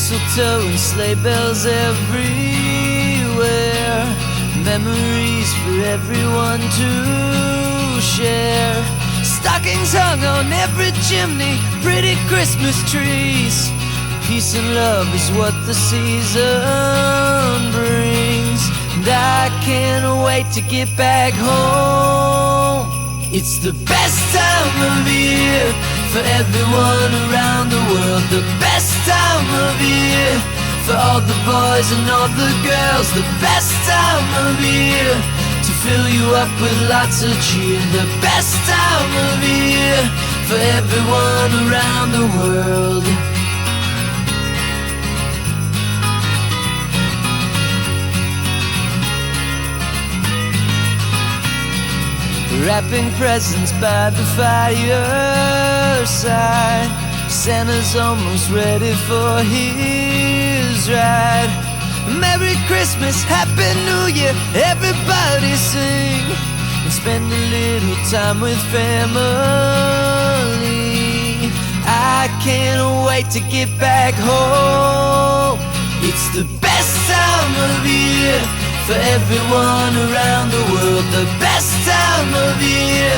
Mistletoe and sleigh bells everywhere, memories for everyone to share. Stockings hung on every chimney, pretty Christmas trees. Peace and love is what the season brings, and I can't wait to get back home. It's the best time of year for everyone around the world. The best time of year for all the boys and all the girls. The best time of year to fill you up with lots of cheer. The best time of year for everyone around the world. Wrapping presents by the fireside, Santa's almost ready for his ride. Merry Christmas, Happy New Year, everybody sing, and spend a little time with family. I can't wait to get back home. It's the best time of year for everyone around the world. The best time of year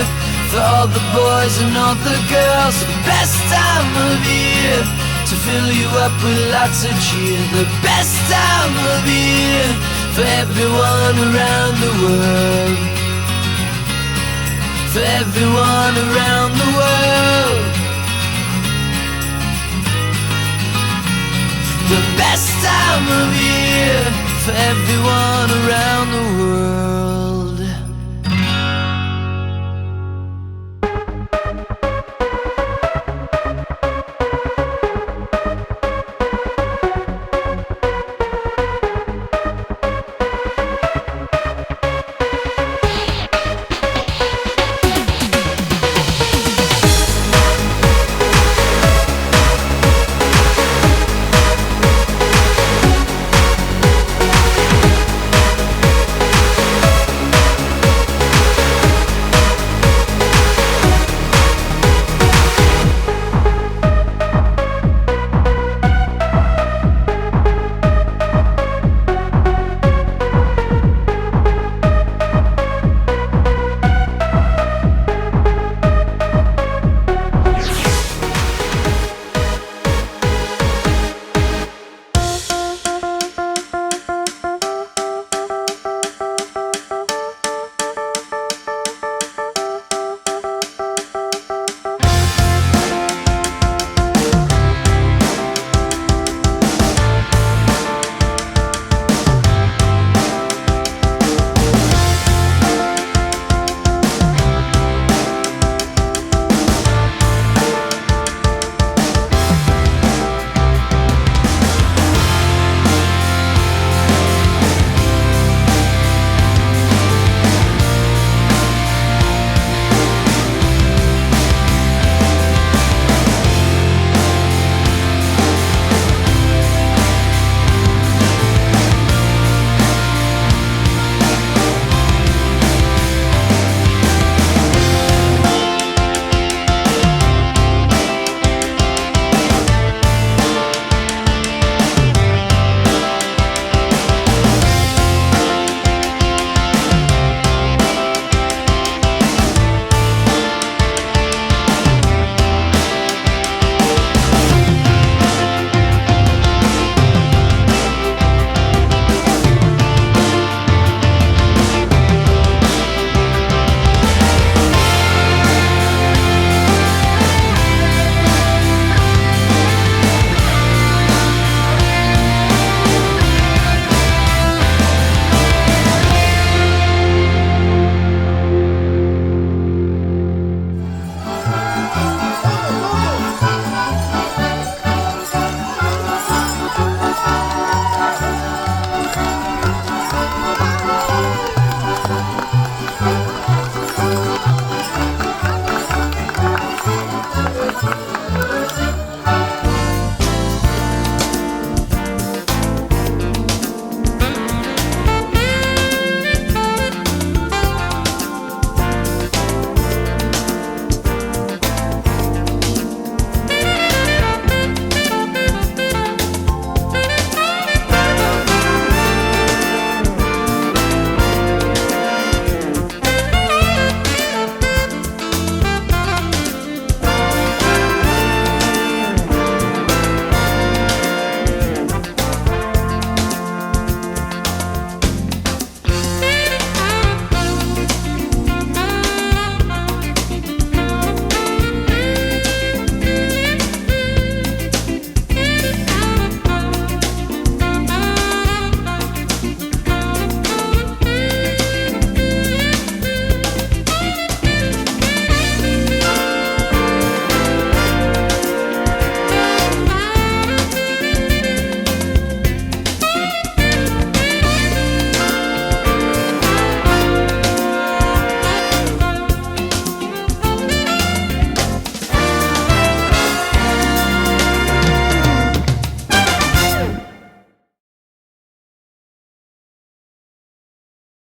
for all the boys and all the girls. The best time of year to fill you up with lots of cheer. The best time of year for everyone around the world. For everyone around the world. The best time of year for everyone around the world.